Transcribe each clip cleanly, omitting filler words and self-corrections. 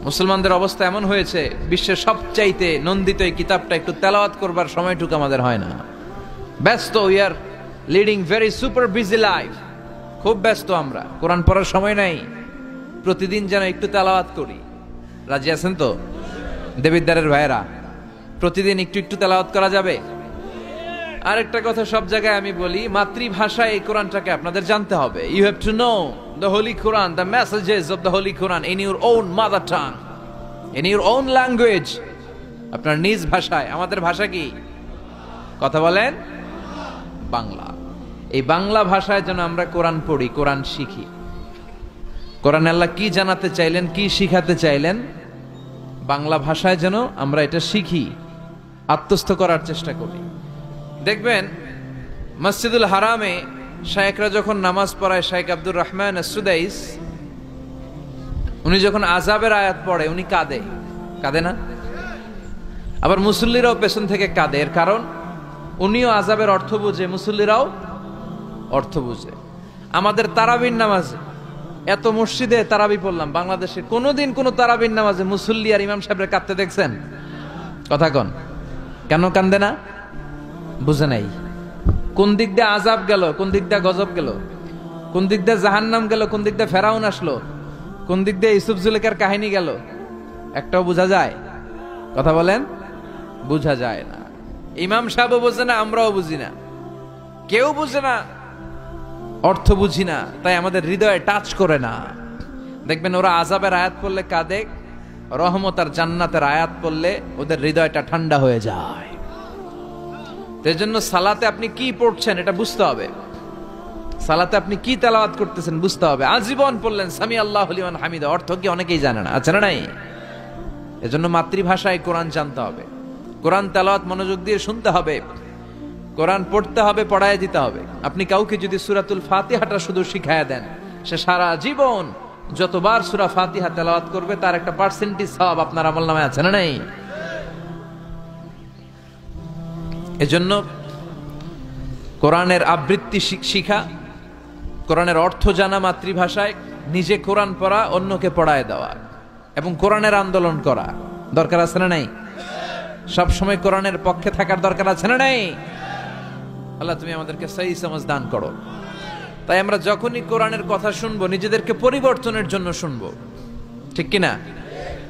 মুসলমানদের অবস্থা এমন হয়েছে, বিশ্বের সবচাইতে নন্দিত এই কিতাবটা একটু তেলাওয়াত করবার সময়টুকু আমাদের হয় না। ব্যস্ত, we are leading very super busy life. খুব ব্যস্ত আমরা, কোরআন পড়ার সময় নাই। প্রতিদিন যেন একটু তেলাওয়াত করি। রাজি আছেন তো দেবিদ্দারের ভাইয়েরা? প্রতিদিন একটু একটু তেলাওয়াত করা যাবে? আরেকটা কথা সব জায়গায় আমি বলি, মাতৃভাষায় এই কোরআনটাকে আপনাদের জানতে হবে। You have to know the holy Quran, the messages of the holy Quran in your own mother tongue, in your own language, আপনার নিজ ভাষায়। আমাদের ভাষা কি? কথা বলেন, বাংলা। এই বাংলা ভাষায় যেন আমরা কোরআন পড়ি, কোরআন শিখি। কোরআন আল্লাহ কি জানাতে চাইলেন, কি শিখাতে চাইলেন, বাংলা ভাষায় যেন আমরা এটা শিখি, আত্মস্থ করার চেষ্টা করি। দেখবেন মসজিদুল হারামে শায়েখরা যখন নামাজ পড়ায়, শাইখ আব্দুর রহমান আস-সুদাইস, উনি যখন আযাবের আয়াত পড়ে উনি কাঁদে, কাঁদে না? আবার মুসল্লিরাও পেছন থেকে কাঁদে। এর কারণ উনিও আযাবের অর্থ বুঝে, মুসল্লিরাও অর্থ বুঝে। আমাদের তারাবির নামাজে, এত মসজিদে তারাবি পড়লাম বাংলাদেশে, কোনোদিন কোন তারাবির নামাজে মুসল্লি আর ইমাম সাহেবরা কাঁদতে দেখছেন? কথা কন, কেন কান্দে না? বুঝে নাই। কোন দিক দিয়ে আযাব গেল, কোন দিক দিয়ে গজব গেল, কোন দিক দিয়ে জাহান্নাম গেল, কোন দিক দিয়ে ফেরাউন আসলো, কোন দিক দিয়ে ইউসুফ জুলেখার কাহিনী গেল, একটাও বোঝা যায়? কথা বলেন, বোঝা যায় না। ইমাম সাহেবও বোঝে না, আমরাও বুঝি না, কেউ বুঝে না, অর্থ বুঝি না, তাই আমাদের হৃদয়ে টাচ করে না। দেখবেন ওরা আযাবের আয়াত পড়লে কাঁদে, রহমত আর জান্নাতের আয়াত পড়লে ওদের হৃদয়টা ঠান্ডা হয়ে যায়। এই জন্য সালাতে আপনি কি পড়ছেন এটা বুঝতে হবে, সালাতে আপনি কি তেলাওয়াত করতেছেন বুঝতে হবে। আজীবন পড়লেন সামি আল্লাহু লিমান হামিদা, অর্থ কি অনেকেই জানে না, আছে না নাই? এজন্য মাতৃভাষায় কোরআন জানতে হবে, কোরআন তেলাওয়াত মনোযোগ দিয়ে শুনতে হবে, কোরআন পড়তে হবে, পড়ায় দিতে হবে। আপনি কাউকে যদি সূরাতুল ফাতিহাটা শুধু শিখায়া দেন, সে সারা জীবন যতবার সূরা ফাতিহা তেলাওয়াত করবে তার একটা পার্সেন্টেজ সওয়াব আপনার আমলনামায় আছে না নাই? এজন্য কোরআনের আবৃত্তি শিখা, কোরআনের অর্থ জানা মাতৃভাষায়, নিজে কোরআন পড়া, অন্যকে পড়ায় দেওয়া, এবং কোরআনের আন্দোলন করা দরকার আছে না নাই? সব সময় কোরআনের পক্ষে থাকার দরকার আছে না নাই? আল্লাহ তুমি আমাদেরকে সহি সমাজ দান করো। তাই আমরা যখনই কোরআনের কথা শুনবো নিজেদেরকে পরিবর্তনের জন্য শুনবো, ঠিক কিনা?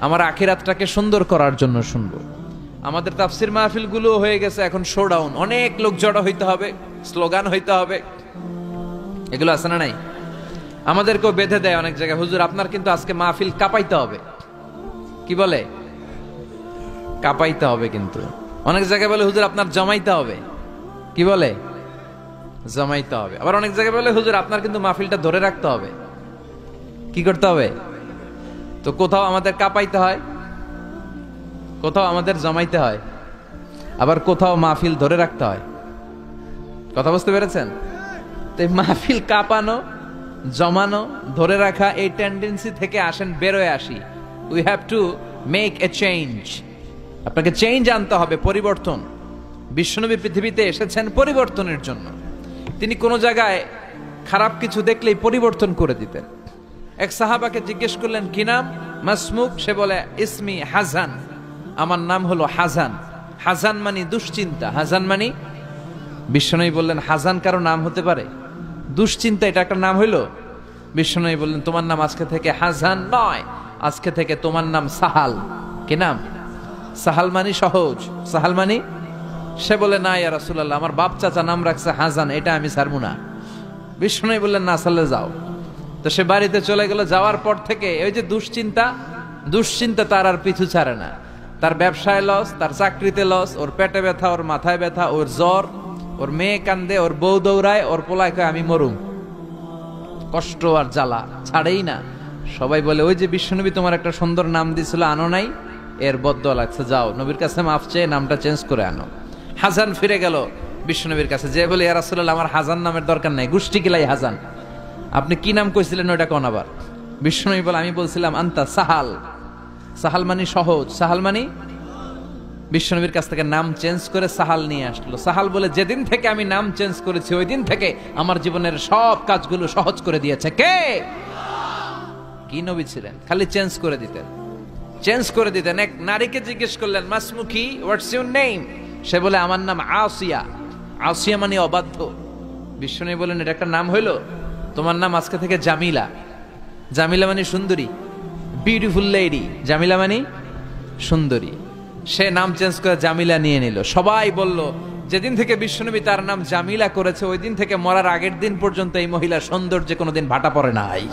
আমার আখিরাতটাকে সুন্দর করার জন্য শুনবো। আমাদের তাফসির মাহফিল গুলো হয়ে গেছে এখন শোডাউন, অনেক লোক জড়ো হইতে হবে, স্লোগান হইতে হবে, এগুলো আছে না নাই? আমাদেরকেও বেঁধে দেয় অনেক জায়গায়, হুজুর আপনার কিন্তু আজকে মাহফিল কাঁপাইতে হবে। কি বলে? কাঁপাইতে হবে। কিন্তু অনেক জায়গায় বলে হুজুর আপনার জমাইতে হবে। কি বলে? জমাইতে হবে। আবার অনেক জায়গায় বলে হুজুর আপনার কিন্তু মাহফিলটা ধরে রাখতে হবে। কি করতে হবে? তো কোথাও আমাদের কাঁপাইতে হয়, কোথাও আমাদের জমাইতে হয়, আবার কোথাও মাহফিল ধরে রাখতে হয়। কথা বুঝতে পেরেছেন? তো মাহফিল কাঁপানো, জমানো, ধরে রাখা, এই টেন্ডেন্সি থেকে আসেন, বেরোয় আসি। We have to make a change. আপনাকে চেঞ্জ আনতে হবে, পরিবর্তন। বিশ্বনবী পৃথিবীতে এসেছেন পরিবর্তনের জন্য। তিনি কোনো জায়গায় খারাপ কিছু দেখলেই পরিবর্তন করে দিতেন। এক সাহাবাকে জিজ্ঞেস করলেন কি নাম? মাসমুক। সে বলে ইসমি হাজান, আমার নাম হলো হাজান। হাজান মানে দুশ্চিন্তা। হাজান মানে, বিশ্বনবী বললেন হাজান কারো নাম হতে পারে? দুশ্চিন্তা এটা একটা নাম হইল? বিশ্বনবী বললেন তোমার নাম আজকে থেকে হাজান নয়, আজকে থেকে তোমার নাম সাহাল। কি নাম? সাহাল মানে সহজ। সাহাল মানে? সে বলে না ইয়া রাসূলুল্লাহ, আমার বাপ চাচা নাম রাখছে হাজান, এটা আমি ছাড়বো না। বিশ্বনবী বললেন না, সাল্লে যাও। তো সে বাড়িতে চলে গেল। যাওয়ার পর থেকে ওই যে দুশ্চিন্তা তার আর পিছু ছাড়ে না। তার ব্যবসায় লস, তার চাকরিতে লস, ওর পেটে ব্যথা, ওর মাথায় ব্যথা, ওর জ্বর, ওর মেয়ে কান্দে, ওর বউ দৌড়ায়, ওর পোলায় কয় আমি মরুম। কষ্ট আর জ্বালা ছাড়েই না। সবাই বলে ওই যে বিশ্বনবী তোমার একটা সুন্দর নাম দিছিল, আনো নাই, এর বদদোয়া লাগছে, যাও নবীর কাছে মাফ চেয়ে নামটা চেঞ্জ করে আনো। হাজান ফিরে গেল বিশ্বনবীর কাছে, যে বলে ইয়া রাসূলুল্লাহ আমার হাজান নামের দরকার নাই, গোষ্ঠী কিলাই হাজান, আপনি কি নাম কইছিলেন ওইটা কোন? আবার বিশ্বনবী বলে আমি বলছিলাম আন্তা সাহাল। সাহাল মানে সহজ। সাহাল মানে? বিশ্বনবীর কাছ থেকে নাম চেঞ্জ করে সাহাল নিয়ে আসলো। সাহাল বলে যেদিন থেকে আমি নাম চেঞ্জ করেছি ওই দিন থেকে আমার জীবনের সব কাজগুলো সহজ করে দিয়েছে কে? কি নবী ছিলেন? খালি চেঞ্জ করে দিতেন। চেঞ্জ করে দিতেন। এক নারীকে জিজ্ঞেস করলেন, মাসমুখী, হোয়াটস ইউর নেম? সে বলে, আমার নাম আসিয়া। আসিয়া মানে অবাধ্য। বিশ্বনবী বলেন, এটা একটা নাম হইল? তোমার নাম আজকে থেকে জামিলা। জামিলা মানে সুন্দরী, বিউটিফুল লেডি। জামিলা মানে সুন্দরী। সে নাম চেঞ্জ করে জামিলা নিয়ে নিল। সবাই বলল, যেদিন থেকে বিশ্বনবী তার নাম জামিলা করেছে, ওই দিন থেকে মরার আগের দিন পর্যন্ত এই মহিলা সৌন্দর্যে কোনোদিন ভাটা পড়ে নাই।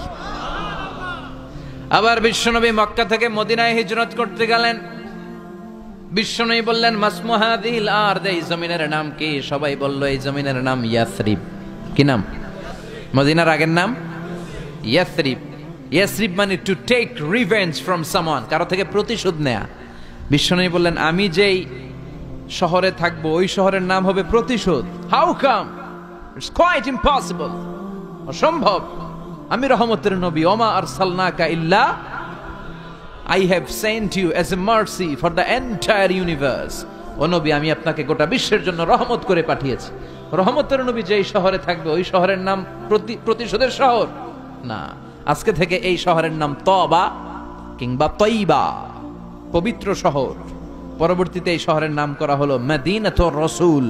আবার বিশ্বনবী মক্কা থেকে মদিনায় হিজরত করতে গেলেন। বিশ্বনবী বললেন, মাসমুহাদিল আরদ, এই জমিনের নাম কি? সবাই বলল, এই জমিনের নাম ইয়াসরিব। কি নাম? মদিনার আগের নাম ইয়াসরিব। ইয়াসরিব মানে to take revenge from someone, কারো থেকে প্রতিশোধ নেয়া। বিশ্বনবী বললেন, আমি যেই শহরে থাকবো ওই শহরের নাম হবে প্রতিশোধ। How come? It's quite impossible, অসম্ভব। আমি রহমতের নবী, ওমা আরসালনাকা ইল্লা I have sent you as a mercy for the entire universe. ও নবী, আমি আপনাকে গোটা বিশ্বের জন্য রহমত করে পাঠিয়েছি। রহমতের নবী যেই শহরে থাকবে ওই শহরের নাম প্রতিশোধের শহর না। আজকে থেকে এই শহরের নাম তবা কিংবা তৈবা, পবিত্র শহর। পরবর্তীতে এই শহরের নাম করা হলো মদিনাতুর রাসূল,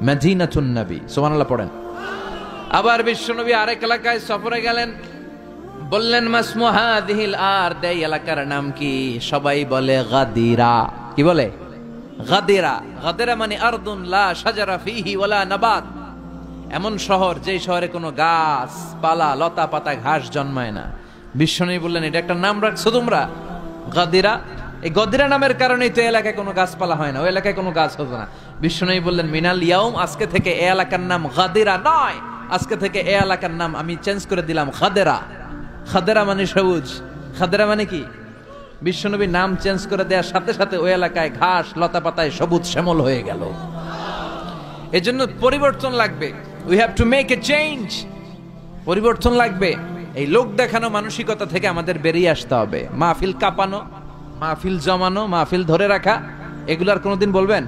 মদিনাতুন নবী। সুবহানাল্লাহ পড়েন। আবার বিশ্বনবী আরেক এলাকায় সফরে গেলেন। বললেন, মাসমুহাদিল আরদ, এই এলাকার নাম কি? সবাই বলে গাদিরা। কি বলে? গাদিরা। গাদিরা মানে আরদুন লা শাজারা ফিহি ওয়ালা নাবাত, এমন শহর যেই শহরে কোনো গাছ পালা, লতা পাতা, ঘাস জন্মায় না। বিশ্বনবী বললেন, এটা একটা নাম রাখছো তোমরা, গাদিরা? এই গদিরা নামের কারণেই তো এলাকায় কোনো গাছপালা হয় না, ওই এলাকায় কোনো গাছ হতো না। বিশ্বনবী বললেন, মিনাল ইয়াউম, আজকে থেকে এই এলাকার নাম গাদিরা নয়, আজকে থেকে এই এলাকার নাম আমি চেঞ্জ করে দিলাম খাদেরা। খাদেরা মানে সবুজ। খাদেরা মানে কি? বিশ্বনবী নাম চেঞ্জ করে দেওয়ার সাথে সাথে ওই এলাকায় ঘাস লতা পাতায় সবুজ শ্যামল হয়ে গেল। এজন্য পরিবর্তন লাগবে। We have to make a change. পরিবর্তন লাগবে। এই লোক দেখানো মানসিকতা থেকে আমাদের বেরিয়ে আসতে হবে। মাহফিল কাঁপানো, মাহফিল জমানো, মাহফিল ধরে রাখা, এগুলার কোনোদিন বলবেন?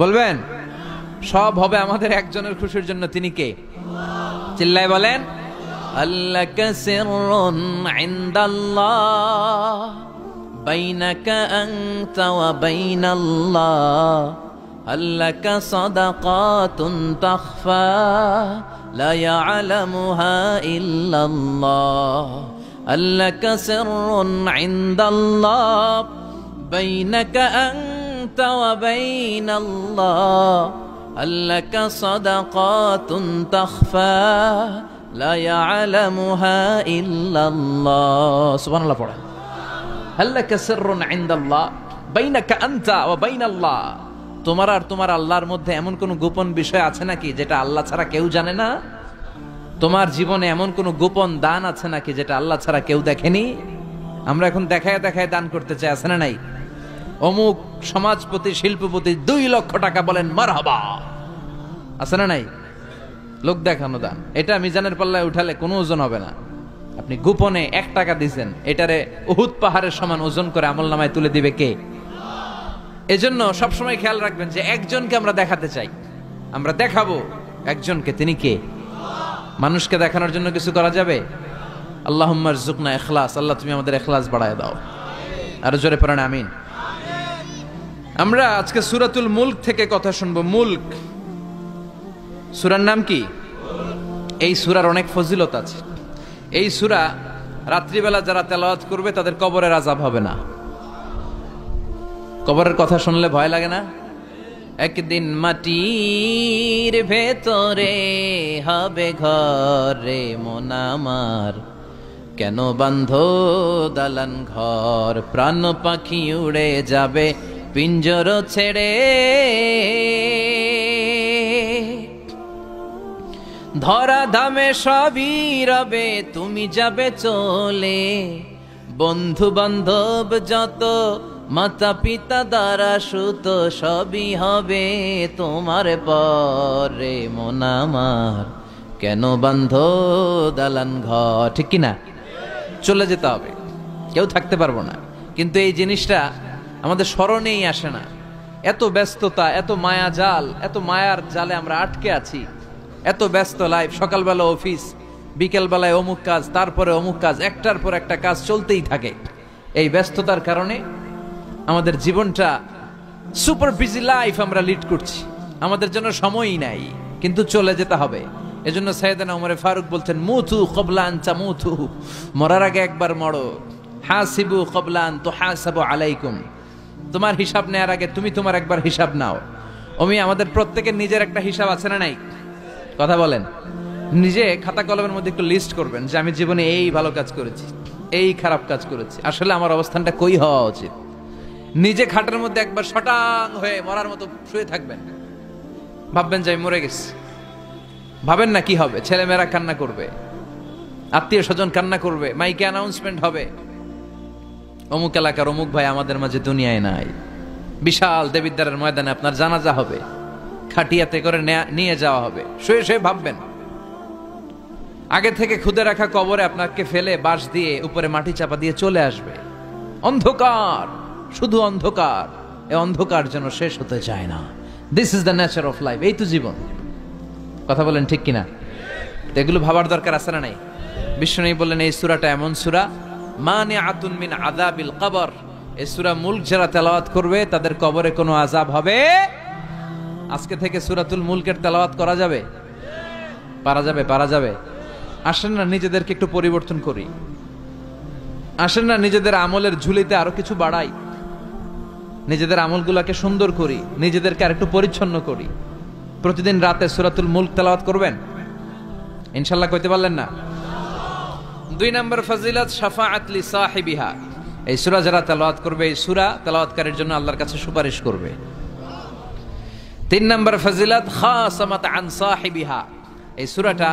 বলবেন? সব হবে আমাদের একজনের খুশির জন্য। তিনি কে? চিল্লায় বলেন, আল্লাকা সিররুন ইনদাল্লাহ বাইনাকা আনতা ওয়া বাইনাল্লাহ, আল্লাকা সাদাকাতুন তাখফা লা ইয়ালামুহা ইল্লাল্লাহ, আল্লাকা সিররুন ইনদাল্লাহ বাইনাকা আনতা ওয়া বাইনাল্লাহ, আল্লাকা সাদাকাতুন তাখফা লা ইয়ালামুহা ইল্লাল্লাহ। সুবহানাল্লাহ পড়েন। আল্লাকা সিররুন ইনদাল্লাহ বাইনাকা আনতা ওয়া বাইনাল্লাহ, তোমার আর তোমার আল্লাহর মধ্যে এমন কোন গোপন বিষয় আছে নাকি যেটা আল্লাহ ছাড়া কেউ জানে না? তোমার জীবনে এমন কোন গোপন দান আছে নাকি যেটা আল্লাহ ছাড়া কেউ দেখেনি? আমরা এখন দেখায় দেখায় দান করতে চাই, আছে না নাই? অমুক সমাজপতি, শিল্পপতি 2 লক্ষ টাকা বলেন মারহাবা, আছে না নাই? লোক দেখানো দান। এটা মিজানের পাল্লায় উঠালে কোনো ওজন হবে না। আপনি গোপনে 1 টাকা দিয়েছেন, এটারে উহুদ পাহাড়ের সমান ওজন করে আমলনামায় তুলে দিবে কে? এজন্য সবসময় খেয়াল রাখবেন যে একজনকে আমরা দেখাতে চাই, আমরা দেখাবো একজনকে। তিনি কে? মানুষকে দেখানোর জন্য কিছু করা যাবে? আল্লাহুম্মা রযুকনা ইখলাস। আল্লাহ তুমি আমাদের ইখলাস বাড়ায় দাও। আরো জোরে পড়েন আমিন। আমরা আজকে সূরাতুল মুলক থেকে কথা শুনবো। মুলক সূরার নাম কি? এই সূরার অনেক ফজিলত আছে। এই সূরা রাত্রিবেলা যারা তেলাওয়াত করবে তাদের কবরের আযাব হবে না। কবরের কথা শুনলে ভয় লাগে না? একদিন মাটির ভেতরে হবে ঘরে মন আমার, কেন বাঁধো দালান ঘর, প্রাণ পাখি উড়ে যাবে পিঞ্জর ছেড়ে, ধরা ধামে সবই রবে তুমি যাবে চলে, বন্ধু বান্ধব যত মাতা পিতা দ্বারা সুত সবই হবে তোমার পরে মন আমার, কেন বাঁধো দালান ঘর। ঠিক কিনা? চলে যেতে হবে, কেউ থাকতে পারবো না। কিন্তু এই জিনিসটা আমাদের স্মরণেই আসে না। এত ব্যস্ততা, এত মায়া জাল, এত মায়ার জালে আমরা আটকে আছি। এত ব্যস্ত লাইফ, সকালবেলা অফিস, বিকেলবেলায় অমুক কাজ, তারপরে অমুক কাজ, একটার পর একটা কাজ চলতেই থাকে। এই ব্যস্ততার কারণে আমাদের জীবনটা সুপার বিজি লাইফ আমরা লিড করছি, আমাদের জন্য সময়ই নাই, কিন্তু চলে যেতে হবে। এজন্য সাইয়েদনা ওমরে ফারুক বলছেন, মুতু ক্বাবলা আন তামুতু, মরার আগে একবার মরো। হাসিবু ক্বাবলা আন তুহাসাবু আলাইকুম, তোমার হিসাব নেওয়ার আগে তুমি তোমার একবার হিসাব নাও। আমাদের প্রত্যেকের নিজের একটা হিসাব আছে না নাই? কথা বলেন। নিজে খাতা কলমের মধ্যে একটু লিস্ট করবেন যে আমি জীবনে এই ভালো কাজ করেছি, এই খারাপ কাজ করেছি, আসলে আমার অবস্থানটা কই হওয়া উচিত। নিজে খাটের মধ্যে একবার শটাং হয়ে মরার মতো শুয়ে থাকবেন, ভাববেন যে আমি মরে গেছি। ভাবেন না কি হবে, ছেলেমেয়েরা কান্না করবে, আত্মীয় স্বজন কান্না করবে, মাইকে অ্যানাউন্সমেন্ট হবে, অমুক এলাকার অমুক ভাই আমাদের মাঝে দুনিয়ায় নাই। বিশাল দেবিদ্বারের ময়দানে আপনার জানাজা হবে, খাটিয়াতে করে নিয়ে যাওয়া হবে। শুয়ে শুয়ে ভাববেন, আগে থেকে খুদে রাখা কবরে আপনাকে ফেলে বাঁশ দিয়ে উপরে মাটি চাপা দিয়ে চলে আসবে। অন্ধকার, শুধু অন্ধকার। এই অন্ধকার যেন শেষ হতে চায় না। This is the nature of life. এই তো জীবন। কথা বলেন ঠিক কিনা? এগুলো ভাবার দরকার আছে না নাই? বিশ্বনবী বললেন এই সূরাটা এমন সূরা, মানিআতুন মিন আযাবিল কবর। এই সূরা মুলক যারা তেলাওয়াত করবে তাদের কবরে কোনো আযাব হবে। আজকে থেকে সূরাতুল মুলকের তেলাওয়াত করা যাবে? পারা যাবে? পারা যাবে? আসেন না নিজেদেরকে একটু পরিবর্তন করি, আসেন না নিজেদের আমলের ঝুলিতে আরো কিছু বাড়াই, নিজেদের আমলগুলোকে সুন্দর করি, নিজেদেরকে আর একটু পরিচ্ছন্ন করি। প্রতিদিন রাতে সূরাতুল মুলক তেলাওয়াত করবেন ইনশাআল্লাহ। কইতে পারলেন না? 2 নম্বর ফজিলত, শাফাআত লি সাহিবিহা। এই সূরা যারা তেলাওয়াত করবে, এই সূরা তেলাওয়াতকারীর জন্য আল্লাহর কাছে সুপারিশ করবে। 3 নম্বর ফজিলত, খাসামাত আন সাহিবিহা। এই সূরাটা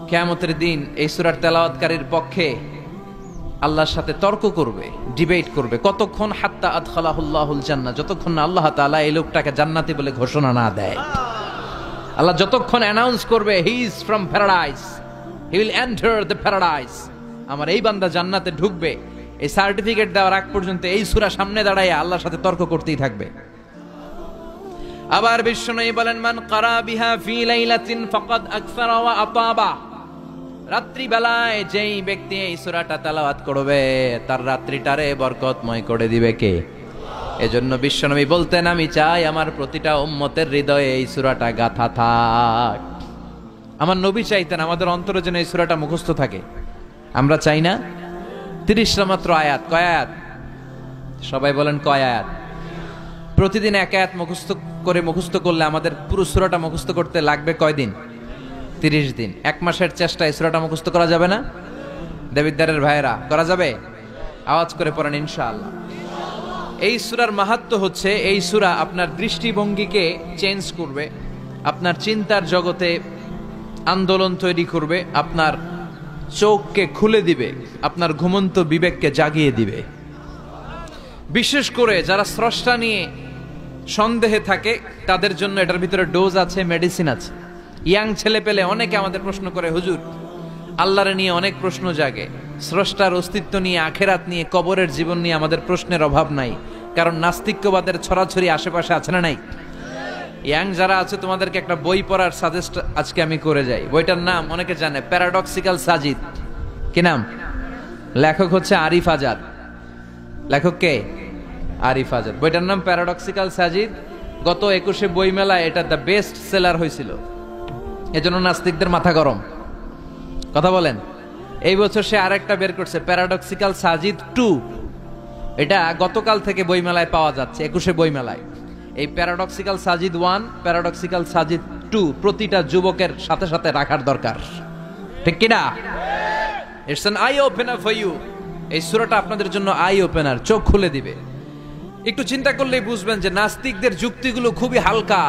কিয়ামতের দিন এই সূরার তেলাওয়াতকারীর পক্ষে আল্লাহর সাথে তর্ক করবে, ডিবেট করবে। কতক্ষণ? হাত্তা আদখালাহুল্লাহুল জান্নাহ, যতক্ষণ না আল্লাহ তাআলা এই লোকটাকে জান্নাতি বলে ঘোষণা না দেয়। আল্লাহ যতক্ষণ অ্যানাউন্স করবে he is from paradise, he will enter the paradise, আমার এই বান্দা জান্নাতে ঢুকবে, এই সার্টিফিকেট দেওয়ার আগ পর্যন্ত এই সূরা সামনে দাঁড়ায় আল্লাহর সাথে তর্ক করতেই থাকবে। আবার বিশ্বনবী বলেন, মান ক্বারা বিহা ফি লাইলাতিন ফাকাদ আকসারা ওয়া আতাবা। রাত্রি বেলায় যেই ব্যক্তি এই সূরাটা তেলাওয়াত করবে তার রাত্রিটারে বরকতময় করে দিবে কে? এজন্য বিশ্বনবী বলতেন, আমি চাই আমার প্রতিটা উম্মতের হৃদয়ে এই সূরাটা গাঁথা থাক। আমার নবী চাইতেন আমাদের অন্তরে যেন এই সূরাটা মুখস্থ থাকে। আমরা চাই না? 30টা মাত্র আয়াত। কয় আয়াত? সবাই বলেন কয় আয়াত? প্রতিদিন এক আয়াত মুখস্থ করলে আমাদের পুরো সূরাটা মুখস্থ করতে লাগবে কয়দিন? 30 দিন। 1 মাসের চেষ্টা এই সূরাটা মুখস্থ করা যাবে না? দেবিদ্বারের ভাইয়েরা, করা যাবে? আওয়াজ করে পড়েন ইনশাআল্লাহ। এই সূরার মাহাত্ম্য হচ্ছে, এই সূরা আপনার দৃষ্টিভঙ্গিকে চেঞ্জ করবে, আপনার চিন্তার জগতে আন্দোলন তৈরি করবে, আপনার চোখকে খুলে দিবে, আপনার ঘুমন্ত বিবেককে জাগিয়ে দিবে। বিশেষ করে যারা স্রষ্টা নিয়ে সন্দেহে থাকে তাদের জন্য এটার ভিতরে ডোজ আছে, মেডিসিন আছে। ইয়াং ছেলে পেলে অনেকে আমাদের প্রশ্ন করে, হুজুর আল্লাহরে নিয়ে অনেক প্রশ্ন জাগে, স্রষ্টার অস্তিত্ব নিয়ে, আখেরাত নিয়ে, কবরের জীবন নিয়ে আমাদের প্রশ্নের অভাব নাই, কারণ নাস্তিক্যবাদের ছড়াছড়ি আশেপাশে আছে না নাই? ইয়াং যারা আছে তোমাদেরকে একটা বই পড়ার সাজেস্ট আজকে আমি করে যাই। বইটার নাম অনেকে জানে, প্যারাডক্সিক্যাল সাজিদ। কি নাম? লেখক হচ্ছে আরিফ আজাদ। লেখক কে? আরিফ আজাদ। বইটার নাম প্যারাডক্সিক্যাল সাজিদ। গত 21শে বই মেলায় এটা দ্য বেস্ট সেলার হয়েছিল, এজন্য নাস্তিকদের মাথা গরম। কথা বলেন। এই বছর সে আরেকটা বের করছে, প্যারাডক্সিক্যাল সাজিদ 2। এটা গতকাল থেকে বই মেলায় পাওয়া যাচ্ছে, 21শে বই মেলায়। এই প্যারাডক্সিক্যাল সাজিদ 1, প্যারাডক্সিক্যাল সাজিদ 2 প্রতিটা যুবকের সাথে সাথে রাখার দরকার, ঠিক কিনা? It's an eye opener for you. এই সূরাটা আপনাদের জন্য আই ওপেনার, চোখ খুলে দিবে। একটু চিন্তা করলেই বুঝবেন যে নাস্তিকদের যুক্তিগুলো খুবই হালকা।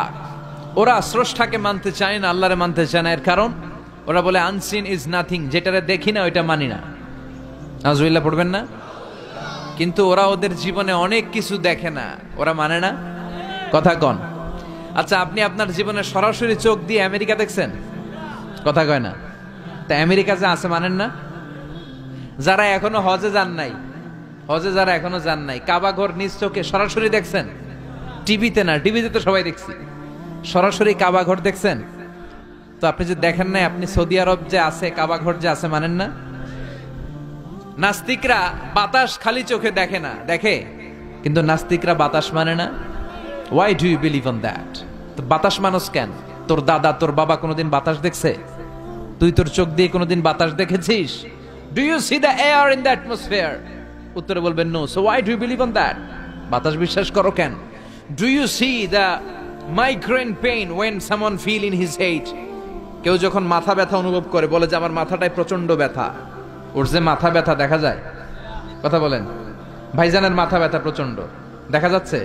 ওরা স্রষ্টাকে মানতে চায় না, আল্লাহরে মানতে চায় না। এর কারণ ওরা বলে আনসিন ইজ নাথিং, যেটারে দেখি না ওইটা মানি না। নাউজুবিল্লাহ পড়বেন না? কিন্তু ওরা ওদের জীবনে অনেক কিছু দেখে না, ওরা মানে না। কথা কন। আচ্ছা, আপনি আপনার জীবনে সরাসরি চোখ দিয়ে আমেরিকা দেখছেন? কথা কয় না। তা আমেরিকা যে আছে মানেন না? যারা এখনো হজে যান নাই, যারা এখনো যান নাই, কাবা ঘর নিজ চোখে সরাসরি দেখছেন? টিভিতে না, টিভিতে তো সবাই দেখছি। সরাসরি কাবা ঘর দেখছেন? তো আপনি যে দেখেন নাই, আপনি সৌদি আরব যে আছে কাবা ঘর যে আছে মানেন না? নাস্তিকরা বাতাস খালি চোখে দেখে না, দেখে, কিন্তু নাস্তিকরা বাতাস মানে না। Why do you believe on that? তো বাতাস মানুষ কেন? তোর দাদা তোর বাবা কোনোদিন বাতাস দেখছে? তুই তোর চোখ দিয়ে কোনোদিন বাতাস দেখেছিস? Do you see the air in the atmosphere? উত্তরে বলবেন no. So why do you believe on that? বাতাস বিশ্বাস করো কেন? Do you see the migraine pain when someone feel in his head? কেউ যখন মাথা ব্যথা অনুভব করে বলে যে আমার মাথাটায় প্রচন্ড ব্যথা, ওর যে মাথা ব্যথা দেখা যায়? কথা বলেন। ভাইজানের মাথা ব্যথা প্রচন্ড দেখা যাচ্ছে?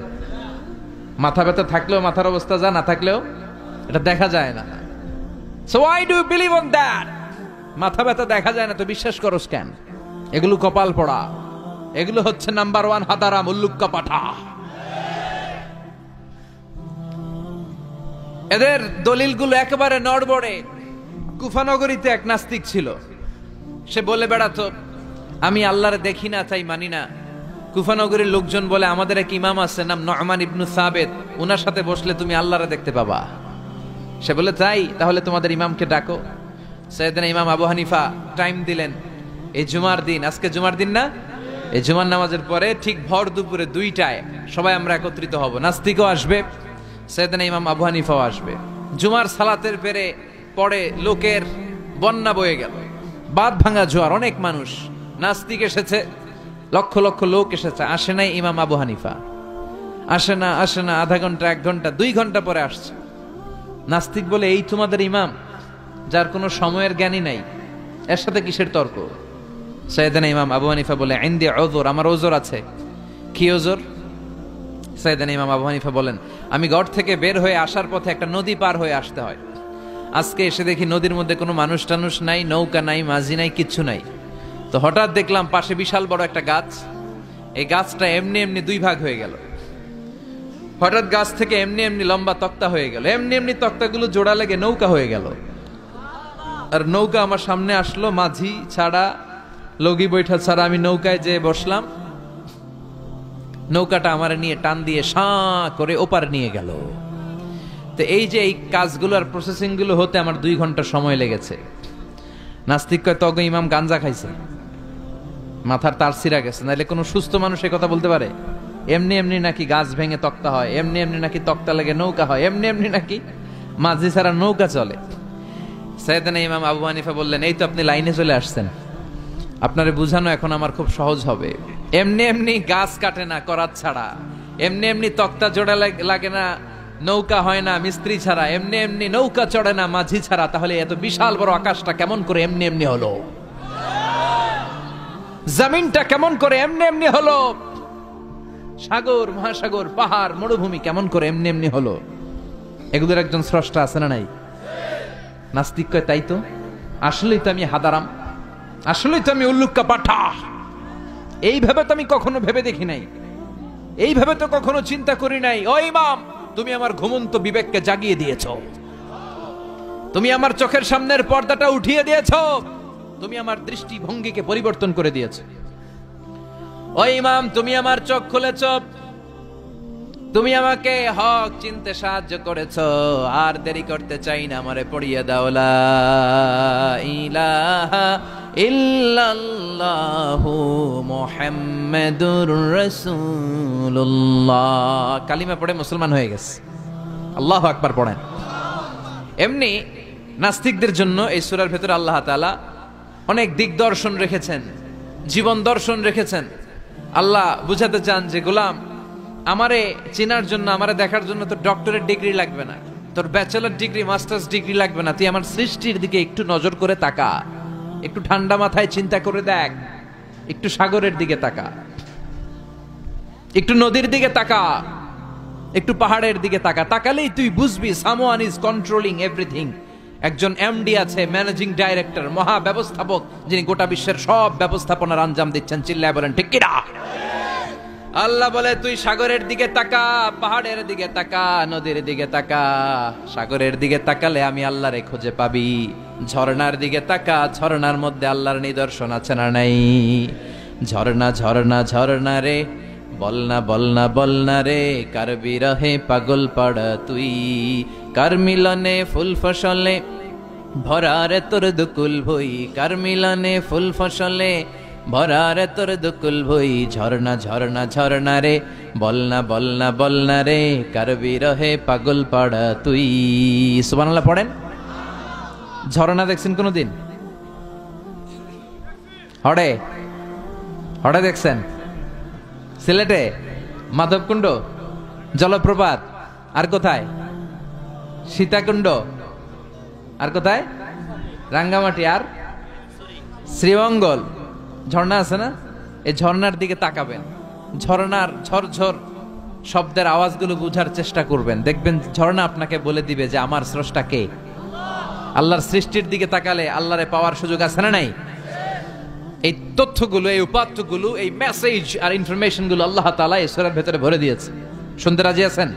মাথা ব্যথা থাকলেও মাথার অবস্থা যা, না থাকলেও এটা দেখা যায় না। So why do you believe on that? মাথা ব্যথা দেখা যায় না তো বিশ্বাস করস কেন? এগুলো কপাল পড়া, এগুলো হচ্ছে নাম্বার 1 হাদারাম, উল্লুক্কা পাঠা। এদের দলিলগুলো একেবারে নড়বড়ে। কুফানগরীতে এক নাস্তিক ছিল, সে বলে বেড়াতো আমি আল্লাহরে দেখি না তাই মানি না। কুফানগরীর লোকজন বলে আমাদের এক ইমাম আছে নাম নু'মান ইবনে সাবিত, উনার সাথে বসলে তুমি আল্লাহরে দেখতে পাবা। সে বলে তাই, তাহলে তোমাদের ইমামকে ডাকো। সাইয়েদনা ইমাম আবু হানিফা টাইম দিলেন, এই জুমার দিন, আজকে জুমার দিন না, এই জুমার নামাজের পরে ঠিক ভর দুপুরে 2টায় সবাই আমরা একত্রিত হব। নাস্তিকও আসবে, সাইয়েদনা ইমাম আবু হানিফাও আসবে। জুমার সালাতের পরে লোকের বন্যা বয়ে গেল, বাঁধ ভাঙা জোয়ার, অনেক মানুষ। নাস্তিক এসেছে, লক্ষ লক্ষ লোক এসেছে, আসে নাই ইমাম আবু হানিফা। আসে না আধা ঘন্টা, 1 ঘন্টা, 2 ঘন্টা পরে আসছে। নাস্তিক বলে এই তোমাদের ইমাম যার কোনো সময়ের জ্ঞানই নাই, এর সাথে কিসের তর্ক? সাইয়েদনা ইমাম আবু হানিফা বলে ইনদি উযর, আমার ওজর আছে। কি ওজর? সাইয়েদনা ইমাম আবু হানিফা বলেন আমি ঘর থেকে বের হয়ে আসার পথে একটা নদী পার হয়ে আসতে হয়। আজকে এসে দেখি নদীর মধ্যে কোনো মানুষ টানুষ নাই, নৌকা নাই, মাঝি নাই, কিচ্ছু নাই। তো হঠাৎ দেখলাম পাশে বিশাল বড় একটা গাছ, এই গাছটা এমনি এমনি 2 ভাগ হয়ে গেল। হঠাৎ গাছ থেকে এমনি এমনি লম্বা তক্তা হয়ে গেল, এমনি এমনি তক্তাগুলো জোড়া লেগে নৌকা হয়ে গেল। আর নৌকা আমার সামনে আসলো, মাঝি ছাড়া, লগি বৈঠা ছাড়া আমি নৌকায় যেয়ে বসলাম। নৌকাটা আমার নিয়ে টান দিয়ে সাঁ করে ওপার নিয়ে গেল। তো এই যে এই কাজগুলো আর প্রসেসিং গুলো হতে আমার 2 ঘন্টা সময় লেগেছে। নাস্তিক কয় তগ ইমাম গাঞ্জা খাইছে, মাথার তার ছিঁড়া গেছে, নাহলে কোনো সুস্থ মানুষ এই কথা বলতে পারে? এমনি এমনি নাকি গাছ ভেঙে তক্তা হয়, এমনি এমনি নাকি তক্তা লেগে নৌকা হয়, এমনি এমনি নাকি মাঝি ছাড়া নৌকা চলে? সাইয়েদনা ইমাম আবু হানিফা বললেন এই তো আপনি লাইনে চলে আসছেন, আপনারে বুঝানো এখন আমার খুব সহজ হবে। এমনি এমনি গাছ কাটে না করাত ছাড়া, এমনি এমনি তক্তা জোড়া লাগে না, নৌকা হয় না মিস্ত্রি ছাড়া, এমনি এমনি নৌকা চড়ে না মাঝি ছাড়া। তাহলে এত বিশাল বড় আকাশটা কেমন করে এমনি এমনি হলো? জমিনটা কেমন করে এমনি এমনি হলো? সাগর, মহাসাগর, পাহাড়, মরুভূমি কেমন করে এমনি এমনি হলো? এগুলোর একজন স্রষ্টা আছে না নাই? নাস্তিক কয় তাই তো, আসলেই তো আমি হাদারাম, আসলেই তো আমি উল্লুক্কা পাঠা। এইভাবে তো আমি কখনো ভেবে দেখি নাই, এইভাবে তো কখনো চিন্তা করি নাই। ও ইমাম, তুমি আমার ঘুমন্ত বিবেককে জাগিয়ে দিয়েছো, তুমি আমার চোখের সামনের পর্দাটা উঠিয়ে দিয়েছো, তুমি আমার দৃষ্টিভঙ্গিকে পরিবর্তন করে দিয়েছো। ও ইমাম, তুমি আমার চোখ খুলেছ, তুমি আমাকে হক চিনতে সাহায্য করেছো। আর দেরি করতে চাই না, আমারে পড়িয়ে দাও লা ইলাহা ইল্লাল্লাহু মুহাম্মাদুর রাসূলুল্লাহ। কালিমা পড়ে মুসলমান হয়ে গেছে। আল্লাহু আকবার পড়েন। এমনি নাস্তিকদের জন্য এই সূরার ভেতরে আল্লাহ তাআলা অনেক দিগদর্শন রেখেছেন, জীবন দর্শন রেখেছেন। আল্লাহ বুঝাতে চান যে গোলাম, আমারে চেনার জন্য, আমারে দেখার জন্য তোর ডক্টরেট ডিগ্রি লাগবে না, তোর ব্যাচেলর ডিগ্রি, মাস্টার্স ডিগ্রি লাগবে না। তুই আমার সৃষ্টির দিকে একটু নজর করে তাকা, একটু ঠান্ডা মাথায় চিন্তা করে দেখ, একটু সাগরের দিকে তাকা, একটু নদীর দিকে তাকা, একটু পাহাড়ের দিকে তাকা। তাকালেই তুই বুঝবি সামওয়ান ইজ কন্ট্রোলিং এভরিথিং। একজন এমডি আছে, ম্যানেজিং ডাইরেক্টর, মহা ব্যবস্থাপক, যিনি গোটা বিশ্বের সব ব্যবস্থাপনার আঞ্জাম দিচ্ছেন। চিল্লায় বলেন ঠিক কিনা? আল্লাহ বলে তুই সাগরের দিকে তাকা, পাহাড়ের দিকে তাকা, নদীর দিকে তাকা। সাগরের দিকে তাকালে আমি আল্লাহরে খুঁজে পাবি। ঝর্ণার দিকে তাকা, ঝর্ণার মধ্যে আল্লাহর নিদর্শন আছে না নাই? ঝর্ণা ঝর্ণা ঝর্ণা রে, বলনা বলনা বলনা রে, কার বিরহে পাগল পাড়া তুই, কার মিলনে ফুল ফসলে ভরা রে তোর দুকুল ভই, কার মিলনে ফুল ফসলে ভরারে তোর দুকুল ভই ঝরনা ঝরনা ঝরনা রে বলনা বলনা বলনা রে কার বিরহে পাগল পাড়া তুই। সুবহানাল্লাহ পড়েন। ঝরনা দেখছেন কোনদিন? হড়ে হড়ে দেখছেন? সিলেটে মাধবকুণ্ড জলপ্রপাত, আর কোথায়? সীতাকুণ্ড, আর কোথায়? রাঙ্গামাটি, আর শ্রীমঙ্গল। ঝর্ণা আছে না? এই ঝর্ণার দিকে তাকাবেন, ঝর্ণার ঝরঝর শব্দের আওয়াজগুলো বুঝার চেষ্টা করবেন, দেখবেন ঝর্ণা আপনাকে বলে দিবে যে আমার স্রষ্টা কে। আল্লাহর সৃষ্টির দিকে তাকালে আল্লাহরে পাওয়ার সুযোগ আছে না নাই? এই তথ্যগুলো, এই উপাত্তগুলো, এই মেসেজ আর ইনফরমেশন গুলো আল্লাহ তাআলা এই সূরার ভেতরে ভরে দিয়েছে। শুনতে রাজি আছেন?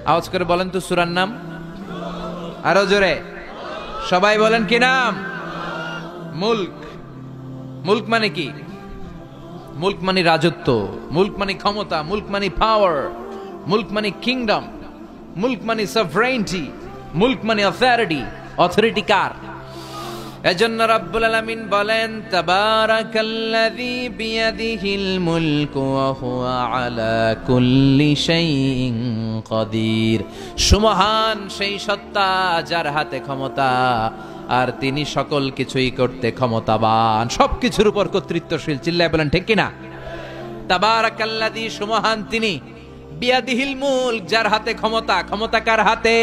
আওয়াজ করে বলেন তো সূরার নাম। আরো জোরে সবাই বলেন কি নাম? মুলক। মুলক মানে কি? মুলক মানে রাজত্ব, মুলক মানে ক্ষমতা, মুলক মানে পাওয়ার, মুলক মানে কিংডম, মুলক মানে সভরেইনটি, মুলক মানে অথরিটি। অথরিটি কার? এজন্য রব্বুল আলামিন বলেন তাবারাকাল্লাযী বিয়াদিহিল মুলকু ওয়া হুয়া আলা কুল্লি শাইইন কাদির। সুমহান সেই সত্তা যার হাতে ক্ষমতা, আর তিনি সকল কিছুই করতে ক্ষমতাবান, সবকিছুর উপর কর্তৃত্বশীল। চিল্লায় বলেন ঠিক কিনা? তাবারাকাল্লাযী, সুমহান তিনি, বিয়াদিহিল মুলক, যার হাতে ক্ষমতা। ক্ষমতা কার হাতে?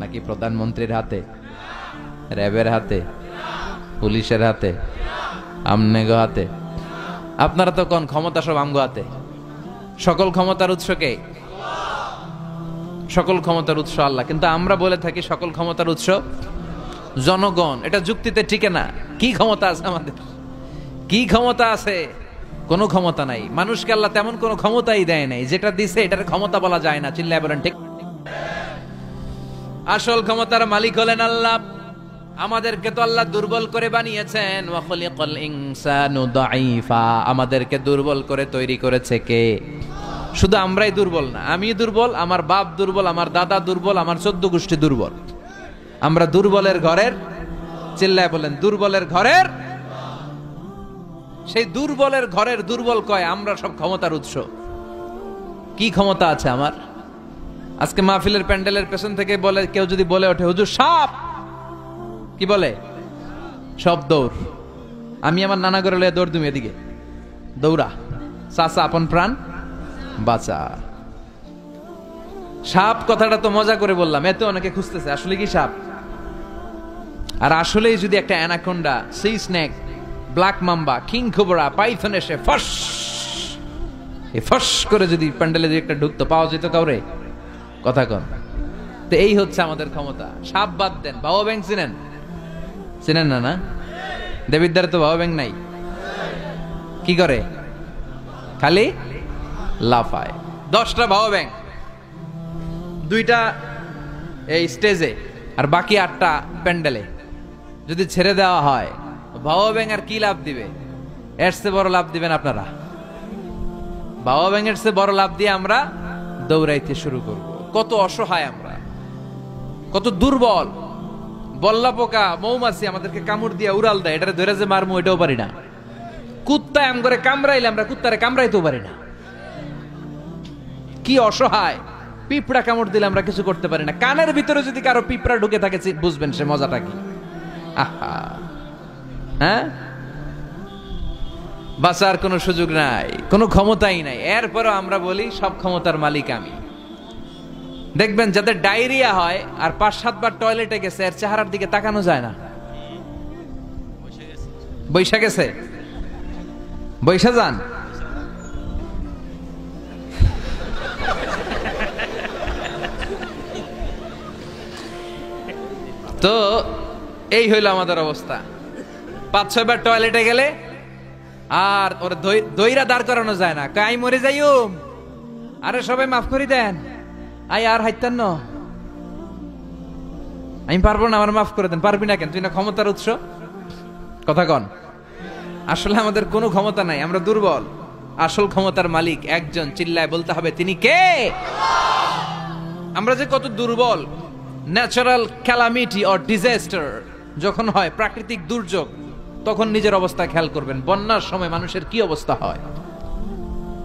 নাকি প্রধানমন্ত্রীর হাতে, র্যাবের হাতে, পুলিশের হাতে, আমনেগো হাতে? আপনারা তো কোন ক্ষমতা সব আমগো হাতে। সকল ক্ষমতার উৎস কে? সকল ক্ষমতার উৎস আল্লাহ। কিন্তু আমরা বলে থাকি সকল ক্ষমতার উৎস জনগণ। এটা যুক্তিতে টিকে না। কি ক্ষমতা আছে আমাদের? কি ক্ষমতা আছে? কোনো ক্ষমতা নাই। মানুষকে আল্লাহ তেমন কোনো ক্ষমতাই দেয় নাই। যেটা দিছে এটার ক্ষমতা বলা যায় না। চিল্লায় বলেন ঠিক। আসল ক্ষমতার মালিক হলেন আল্লাহ। আমাদেরকে তো আল্লাহ দুর্বল করে বানিয়েছেন। ওয়া খালিকাল ইনসানু দাঈফা, আমাদেরকে দুর্বল করে তৈরি করেছে কে? শুধু আমরাই দুর্বল না, আমি দুর্বল, আমার বাপ দুর্বল, আমার দাদা দুর্বল, আমার 14 গোষ্ঠী দুর্বল। আমরা দুর্বলের ঘরের, চিল্লায় বলেন দুর্বলের ঘরের। সেই দুর্বলের ঘরের দুর্বল কয় আমরা সব ক্ষমতার উৎস। কি ক্ষমতা আছে আমার? আজকে মাহফিলের প্যান্ডেলের পেছন থেকে বলে, কেউ যদি বলে ওঠে হুজুর সাপ, কি বলে? সব দৌড়। আমি আমার নানা ঘরে লয়ে দৌড় তুমি এদিকে দৌড়া, চাচা আপন প্রাণ বাঁচা। সাপ কথাটা তো মজা করে বললাম, এতে অনেকে খুঁজতেছে আসলে কি সাপ। আর আসলেই যদি একটা anaconda, C snake, black mamba, king cobra, Python এসে ফস করে যদি প্যান্ডেলে একটা ঢুকতো, পাওয়া যেত কাউরে? কথা কন। তো এই হচ্ছে আমাদের ক্ষমতা। সাপ বাদ দেন, বাবা ব্যাংক চিনেন? চিনেন না? না, দেবিদ্বারে তো বাবা ব্যাংক নাই। কি করে? খালি লাফায়। 10টা বাবা ব্যাংক, 2টা এই স্টেজে, আর বাকি 8টা প্যান্ডেলে যদি ছেড়ে দেওয়া হয়, বাবা ব্যাংক আর কি লাভ দিবে? এর চেয়ে বড় লাভ দিবেন আপনারা? বাবা ব্যাংকের চেয়ে বড় লাভ দিয়ে আমরা দৌড়াইতে শুরু করব। কত অসহায় আমরা, কত দুর্বল। বল্লা পোকা, মৌমাছি আমাদেরকে কামড় দিয়ে উড়াল দেয়, এটারে ধরে যে মারমু এটাও পারি না। কুত্তায় আম করে কামড়াইলে আমরা কুত্তারে কামড়াইতেও পারি না। কি অসহায়। পিঁপড়া কামড় দিলে আমরা কিছু করতে পারি না। কানের ভিতরে যদি কারো পিঁপড়া ঢুকে থাকে বুঝবেন সে মজাটা কি। আহা, হ্যাঁ, বাঁচার কোনো সুযোগ নাই, কোনো ক্ষমতাই নাই। এরপরও আমরা বলি সব ক্ষমতার মালিক আমি। দেখবেন যাদের ডায়রিয়া হয় আর 5-7 বার টয়লেটে গেছে, এর চেহারার দিকে তাকানো যায় না। বৈশা গেছে, বৈশা যান। তো এই হইল আমাদের অবস্থা। 5-6 বার টয়লেটে গেলে আর ওর দইরা দাঁড় করানো যায় না। কাই মরে যাইও, আরে সবাই মাফ করে দেন, আই আর হাইতেন না, আমি পারবো না, আমার মাফ করে দেন। পারবি না কেন? তুই না ক্ষমতার উৎস। কথা কন। আসলে আমাদের কোনো ক্ষমতা নাই, আমরা দুর্বল। আসল ক্ষমতার মালিক একজন, চিল্লায় বলতে হবে তিনি কে। আমরা যে কত দুর্বল। ন্যাচারাল ক্যালামিটি অর ডিজাস্টার যখন হয়, প্রাকৃতিক দুর্যোগ, তখন নিজের অবস্থা খেয়াল করবেন। বন্যার সময় মানুষের কি অবস্থা হয়,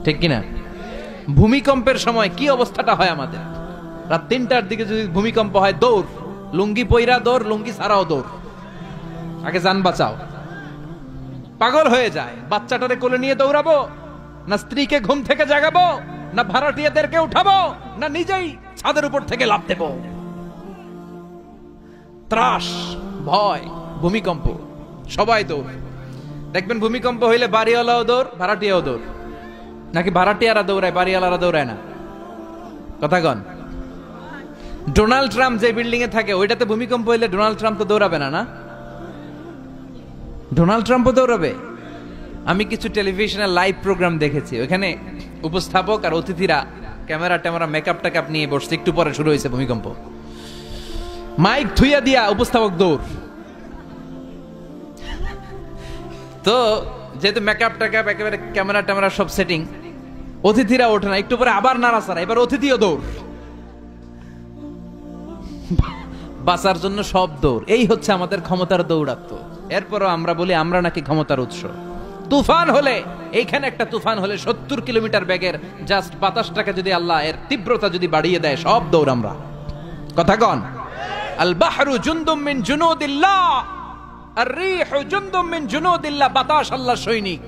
ঠিক কিনা? ভূমিকম্পের সময় কি অবস্থাটা হয় আমাদের? রাত 3টার দিকে যদি ভূমিকম্প হয়, দৌড়, লুঙ্গি পইরা দৌড়, লুঙ্গি ছাড়াও দৌড়, আগে জান বাঁচাও। পাগল হয়ে যায়। বাচ্চাটারে কোলে নিয়ে দৌড়াবো, না স্ত্রীকে ঘুম থেকে জাগাবো, না ভাড়াটিয়াদেরকে উঠাবো, না নিজেই ছাদের উপর থেকে লাফ দেবো? ত্রাস, ভয়, ভূমিকম্প, সবাই দৌড়। দেখবেন ভূমিকম্প হইলে বাড়িওয়ালাও দৌড়, ভাড়াটিয়াও দৌড়। নাকি ভাড়াটিয়ারা দৌড়ায়, বাড়িওয়ালারা দৌড়ায় না? কথা কন। ডোনাল্ড ট্রাম্প যে বিল্ডিং এ থাকে ওইটাতে ভূমিকম্প হইলে ডোনাল্ড ট্রাম্প তো দৌড়াবে না? না, ডোনাল্ড ট্রাম্পও দৌড়াবে। আমি কিছু টেলিভিশনের লাইভ প্রোগ্রাম দেখেছি, ওখানে উপস্থাপক আর অতিথিরা ক্যামেরা ট্যামেরা মেকআপ টেকআপ নিয়ে বসছে। একটু পরে শুরু হয়েছে ভূমিকম্প, মাইক থুইয়া দিয়া উপস্থাপক দৌড়। তো যেহেতু মেকআপ টেকআপ একেবারে ক্যামেরা ট্যামেরা সব সেটিং, অতিথিরা ওঠে না, একটু পরে আবার নাড়াচাড়া, এবার অতিথিও দৌড়। বাঁচার জন্য সব দৌড়। এই হচ্ছে আমাদের ক্ষমতার দৌড়াত্ম। এরপরও আমরা বলি আমরা নাকি ক্ষমতার উৎস। তুফান হলে, এইখানে একটা তুফান হলে 70 কিলোমিটার বেগের জাস্ট বাতাসটাকে যদি আল্লাহ এর তীব্রতা যদি বাড়িয়ে দেয়, সব দৌড় আমরা। কথা কন। আল বাহরু জুনদুম মিন জুনুদিল্লাহ, আর রিহু জুনদুম মিন জুনুদিল্লাহ। বাতাস আল্লাহর সৈনিক,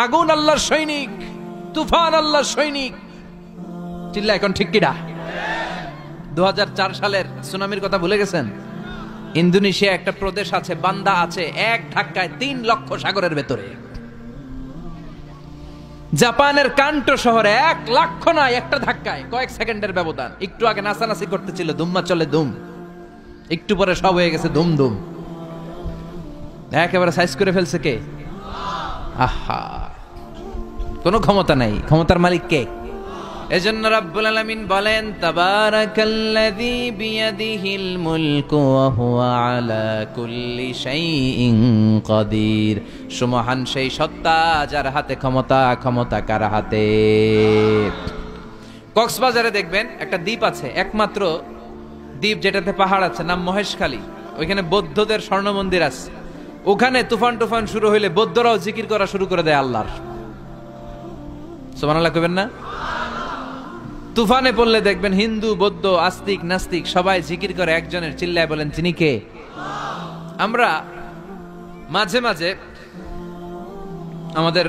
আগুন আল্লাহর সৈনিক, তুফান আল্লাহর সৈনিক। চিল্লা এখন ঠিক কিনা? 2004 সালের সুনামির কথা ভুলে গেছেন? ইন্দোনেশিয়া একটা প্রদেশ আছে, বান্দা আছে, এক ধাক্কায় 3 লক্ষ সাগরের ভেতরে। জাপানের কান্টো শহরে 1 লক্ষ নয়, একটা ধাক্কায়, কয়েক সেকেন্ডের ব্যবধান। একটু আগে নাচানাচি করতেছিল, ধুম্মা চলে ধুম, একটু পরে সব হয়ে গেছে ধুম ধুম। একেবারে সাইজ করে ফেলছে কে? আহা, কোনো ক্ষমতা নাই। ক্ষমতার মালিক কে? এজন্য রাব্বুল আলামিন বলেন, তাবারাকাল্লাযী বিয়াদিহিল মুলকু ওয়া হুয়া আলা কুল্লি শাইইন কাদির। সুমহান সেই সত্তা যার হাতে ক্ষমতা, ক্ষমতা কার হাতে? কক্সবাজারে দেখবেন একটা দ্বীপ আছে, একমাত্র দ্বীপ যেটাতে পাহাড় আছে, নাম মহেশখালী। ওইখানে বৌদ্ধদের স্বর্ণ মন্দির আছে। ওখানে তুফান টুফান শুরু হইলে বৌদ্ধরাও জিকির করা শুরু করে দেয় আল্লাহর। সুবহানাল্লাহ কইবেন না? তুফানে পড়লে দেখবেন হিন্দু, বৌদ্ধ, আস্তিক, নাস্তিক সবাই জিকির করে একজনের, চিল্লায় বলেন তিনি কে? আমরা মাঝে মাঝে আমাদের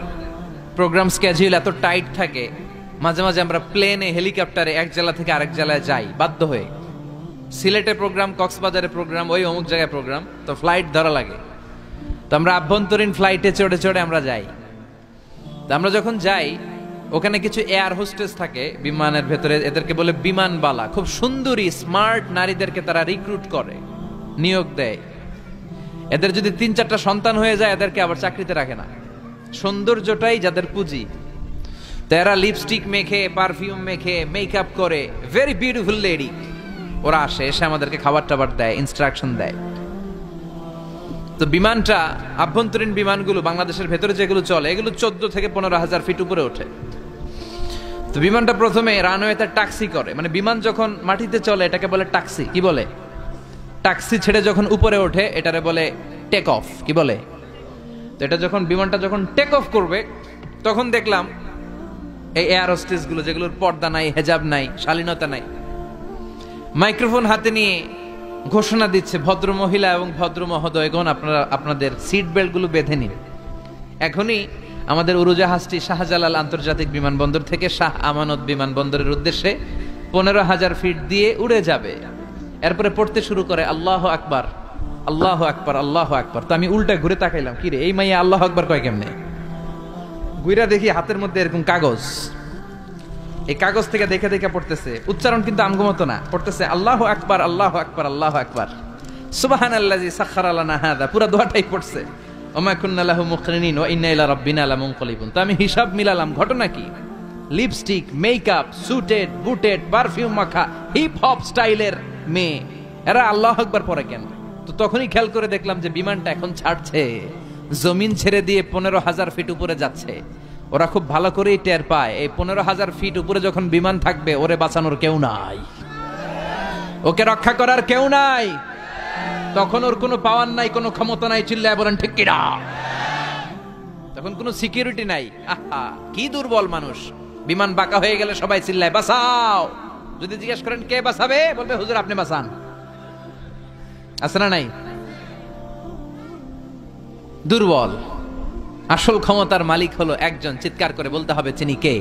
প্রোগ্রাম স্কেডিউল এত টাইট থাকে, মাঝে মাঝে আমরা প্লেনে, হেলিকপ্টারে এক জেলা থেকে আরেক জেলায় যাই বাধ্য হয়ে। সিলেটে প্রোগ্রাম, কক্সবাজারে প্রোগ্রাম, ওই অমুক জায়গায় প্রোগ্রাম, তো ফ্লাইট ধরা লাগে। তো আমরা আভ্যন্তরীণ ফ্লাইটে চড়ে চড়ে আমরা যাই। তো আমরা যখন যাই, ওখানে কিছু এয়ার হোস্টেস থাকে বিমানের ভেতরে, এদেরকে বলে বিমানবালা। খুব সুন্দরী স্মার্ট নারীদেরকে তারা রিক্রুট করে, নিয়োগ দেয়। এদের যদি 3-4টা সন্তান হয়ে যায়, এদেরকে আবার চাকরিতে রাখে না। সৌন্দর্যটাই যাদের পুঁজি। তারা লিপস্টিক মেখে, পারফিউম মেখে, মেকআপ করে, ভেরি বিউটিফুল লেডি। ওরা আসে, এসে আমাদেরকে খাবার টাবার দেয়, ইনস্ট্রাকশন দেয়। তো বিমানটা, আভ্যন্তরীণ বিমানগুলো বাংলাদেশের ভেতরে যেগুলো চলে, এগুলো 14 থেকে 15,000 ফিট উপরে ওঠে। তো বিমানটা প্রথমে রানওয়েতে ট্যাক্সি করে, মানে বিমান যখন মাটিতে চলে এটাকে বলে ট্যাক্সি। কি বলে? ট্যাক্সি ছেড়ে যখন উপরে ওঠে এটারে বলে টেক অফ। কি বলে? তো এটা যখন বিমানটা যখন টেক অফ করবে, তখন দেখলাম এই এয়ার হোস্টেস গুলো, যেগুলোর পর্দা নাই, হেজাব নাই, শালীনতা নাই, মাইক্রোফোন হাতে নিয়ে ঘোষণা দিচ্ছে, ভদ্র মহিলা এবং ভদ্র মহোদয়গণ, আপনারা আপনাদের সিট বেল্ট গুলো বেঁধে নিন। এখনই আমাদের উড়োজাহাজটি শাহজালাল আন্তর্জাতিক বিমানবন্দর থেকে শাহ আমানত বিমানবন্দরের উদ্দেশ্যে 15,000 ফিট দিয়ে উড়ে যাবে। এরপরে পড়তে শুরু করে আল্লাহু আকবার, আল্লাহু আকবার, আল্লাহু আকবার। তো আমি উল্টা ঘুরে তাকাইলাম, কি রে এই মাইয়া আল্লাহু আকবার কয় কেমনে? ঘুরে দেখি হাতের মধ্যে এরকম কাগজ, এই কাগজ থেকে দেখে দেখে পড়তেছে। উচ্চারণ কিন্তু আমগো মতো না, পড়তেছে আল্লাহু আকবার, আল্লাহু আকবার, আল্লাহু আকবার, সুবহানাল্লাযী সাখখারা লানা হাযা। পুরো দোয়াটাই পড়ছে, ওমা কুন্না লাহু মুকরিনিন ওয়া ইন্না ইলা রাব্বিনা লামুনকালিবুন। তো আমি হিসাব মিলালাম, ঘটনা কি? লিপস্টিক, মেকআপ, সুটেড, বুটেড, পারফিউম মাখা, হিপ হপ স্টাইলের মেয়ে, এরা আল্লাহু আকবার পড়ে কেন? তো তখনই খেয়াল করে দেখলাম যে বিমানটা এখন ছাড়ছে, জমিন ছেড়ে দিয়ে 15,000 ফিট উপরে যাচ্ছে। ওরা খুব ভালো করেই টের পায়, এই 15,000 ফিট উপরে যখন বিমান থাকবে, ওরে বাঁচানোর কেউ নাই, ওকে রক্ষা করার কেউ নাই। তখন ওর কোনো পাওয়ার নাই, কোনো ক্ষমতা নাই, চিল্লায় বলেন ঠিক কিনা। তখন কোনো সিকিউরিটি নাই। আহা কি দুর্বল মানুষ। বিমান বাঁকা হয়ে গেলে সবাই চিল্লায় বাঁচাও। যদি জিজ্ঞেস করেন কে বাঁচাবে, বলবে হুজুর আপনি বাঁচান। আছে না নাই? দুর্বল। আসল ক্ষমতার মালিক হলো একজন, চিৎকার করে বলতে হবে তিনি কে।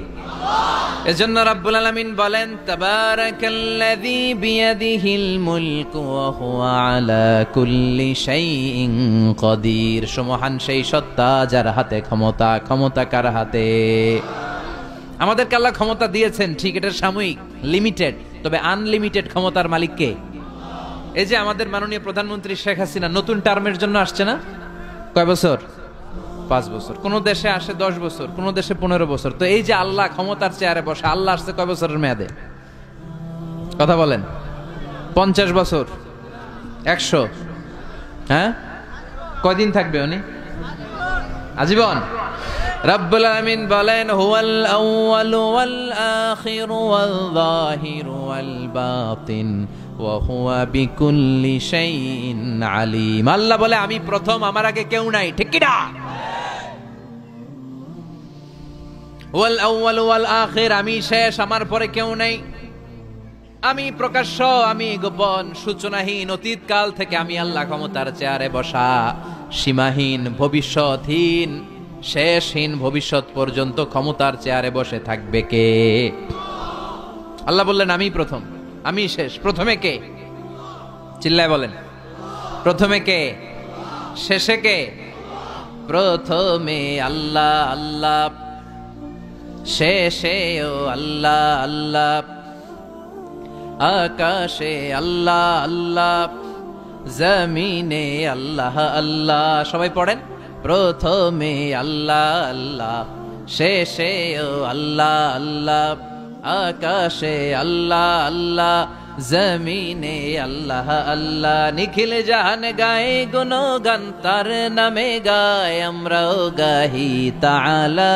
এজন্য রাব্বুল আলামিন বলেন তাবারাকাল্লাযী বিয়াদিহিল মুলকু ওয়া হুয়া আলা কুল্লি শাইইন কাদির। সুমহান সেই সত্তা যার হাতে ক্ষমতা। ক্ষমতা কার হাতে? আমাদেরকে আল্লাহ ক্ষমতা দিয়েছেন ঠিক, এটা সাময়িক, লিমিটেড, তবে আনলিমিটেড ক্ষমতার মালিক কে? এই যে আমাদের মাননীয় প্রধানমন্ত্রী শেখ হাসিনা নতুন টার্মের জন্য আসছে না? কয় বছর? 5 বছর। কোন দেশে আসে 10 বছর, কোন দেশে 15 বছর। তো এই যে আল্লাহ ক্ষমতার চেয়ারে বসে, আল্লাহ আসছে কয় বছরের মেয়াদে? কথা বলেন। 50 বছর, 100? হ্যাঁ, কয়দিন থাকবে উনি? আজীবন। রব্বুল আলামিন বলেন হুয়াল আউয়ালু ওয়াল আখিরু ওয়াল যাহিরু ওয়াল বাতিন ওয়া হুয়া বিকুল্লি শাইইন আলিম। আল্লাহ বলে আমি প্রথম, আমার আগে কেউ নাই। ঠিক কি না? ওয়াল আউয়ালু ওয়াল আখির, আমি শেষ, আমার পরে কেউ নাই। আমি প্রকাশ্য, আমি গোপন, সূচনাহীন, অতীতকাল থেকে আমি আল্লাহ ক্ষমতার চেয়ারে বসা, সীমাহীন, ভবিষ্যৎহীন, শেষহীন, ভবিষ্যৎ পর্যন্ত ক্ষমতার চেয়ারে বসে থাকবে কে? আল্লাহ বললেন আমি প্রথম, আমি শেষ। প্রথমে কে? চিল্লায় বলেন। প্রথমে কে? শেষে কে? প্রথমে আল্লাহ আল্লাহ, শেষেও আল্লাহ আল্লাহ, আকাশে আল্লাহ আল্লাহ, জমিনে আল্লাহ আল্লাহ। সবাই পড়েন। প্রথমে আল্লাহ আল্লাহ, শেষেও আল্লাহ আল্লাহ, আকাশে আল্লাহ আল্লাহ, জমিনে আল্লাহ আল্লাহ। নিখিল জাহান গায়ে গুণগান, তার নামে গায় আমরাও গাহি তাআলা,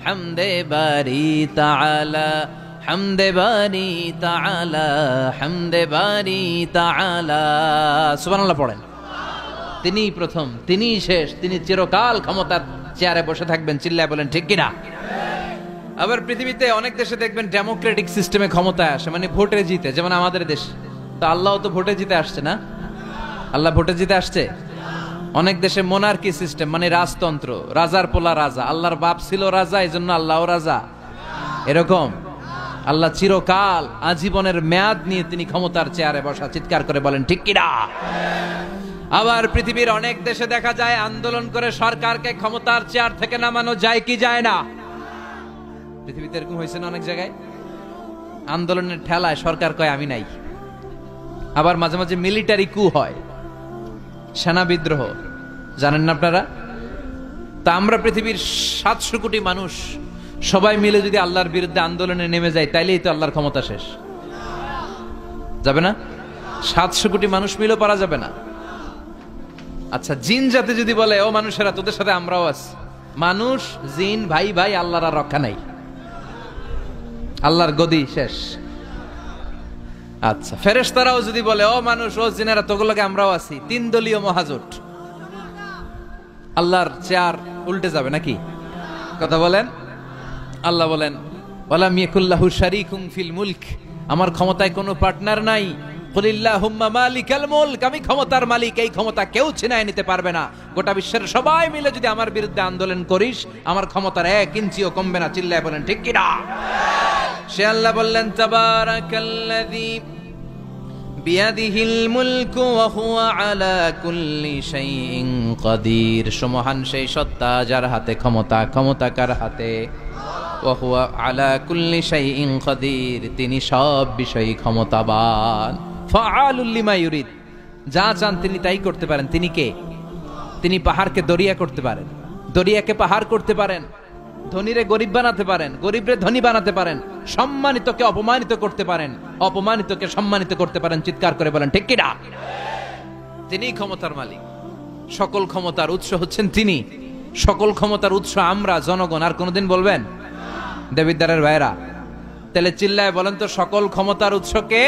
হামদে বারি তাআলা, হামদে বারি তাআলা, হামদে বারি তাআলা। সুবহানাল্লাহ পড়েন। তিনি প্রথম, তিনি শেষ, তিনি চিরকাল ক্ষমতার চেয়ারে বসে থাকবেন। চিল্লায় বলেন ঠিক কিনা। আবার পৃথিবীতে অনেক দেশে দেখবেন ডেমোক্রেটিক সিস্টেমে ক্ষমতায় আসে, মানে ভোটে জিতে, যেমন আমাদের দেশ। তো আল্লাহ তো ভোটে জিতে আসছে না? আল্লাহ ভোটে জিতে আসছে? অনেক দেশে মোনার্কি সিস্টেম, মানে রাজতন্ত্র, রাজার পোলা রাজা। আল্লাহর বাপ ছিল রাজা, এই জন্য আল্লাহও রাজা। এরকম আল্লাহ চিরকাল, আজীবনের মেয়াদ নিয়ে তিনি ক্ষমতার চেয়ারে বসা। চিৎকার করে বলেন ঠিক কিনা। আবার পৃথিবীর অনেক দেশে দেখা যায় আন্দোলন করে সরকারকে ক্ষমতার চেয়ার থেকে নামানো যায় কি যায় না? পৃথিবীতে এরকম হয়েছে না অনেক জায়গায়? আন্দোলনের ঠেলায় সরকার কয় আমি নাই। আবার মাঝে মাঝে মিলিটারি কু হয়, সেনা বিদ্রোহ, জানেন না আপনারা? তা আমরা পৃথিবীর 700 কোটি মানুষ সবাই মিলে যদি আল্লাহর বিরুদ্ধে আন্দোলনে নেমে যায়, তাইলেই তো আল্লাহর ক্ষমতা শেষ যাবে না? 700 কোটি মানুষ মিলেও পারা যাবে না। আচ্ছা, জিন জাতি যদি বলে ও মানুষেরা তোদের সাথে আমরাও আছি, মানুষ জিন ভাই ভাই, আল্লাহর আর রক্ষা নাই, আল্লাহর গদি শেষ। আচ্ছা, ফেরেশতারাও যদি বলে ও মানুষ ও জিনেরা তোগুলোকে আমরাও আছি, 3 দলীয় মহাজোট, আল্লাহর চেয়ার উল্টে যাবে নাকি? কথা বলেন। আল্লাহ বলেন ওয়ালাম ইয়াকুল্লাহু শারীকুম ফিল মুলক, আমার ক্ষমতায় কোনো পার্টনার নাই। কুলিল্লাহুম্মা মালিকাল মুলক, আমি ক্ষমতার মালিক, এই ক্ষমতা কেউ ছিনায় নিতে পারবে না। গোটা বিশ্বের সবাই মিলে যদি আমার বিরুদ্ধে আন্দোলন করিস, আমার ক্ষমতার 1 ইঞ্চিও কমবে না। চিল্লায় বলেন ঠিক কি না। সে আল্লাহ বললেন তাবারাকাল্লাযী বিয়াদিহিল মুলকু ওয়া হুয়া আলা কুল্লি শাইইন কাদির। সুমহান সেই সত্তা যার হাতে ক্ষমতা। ক্ষমতা কার হাতে? ওয়া হুয়া আলা কুল্লি শাইইন কাদির, তিনি সব বিষয়ে ক্ষমতাবান। ফাআলুল লিমা ইউরিদ, যা চান তিনি তাই করতে পারেন। তিনি কে? তিনি পাহাড়কে দরিয়া করতে পারেন, দরিয়াকে পাহাড় করতে পারেন, ধনীরে গরিব বানাতে পারেন, গরিবরে ধনী বানাতে পারেন, সম্মানিতকে অপমানিত করতে পারেন, অপমানিতকে সম্মানিত করতে পারেন। চিৎকার করে বলেন ঠিক কি না। তিনি ক্ষমতার মালিক। সকল ক্ষমতার উৎস হচ্ছেন তিনি। সকল ক্ষমতার উৎস আমরা জনগণ। আর কোনদিন বলবেন? দেবিদ্বারের ভাইরা, তাহলে চিল্লায় বলেন তো সকল ক্ষমতার উৎস কে?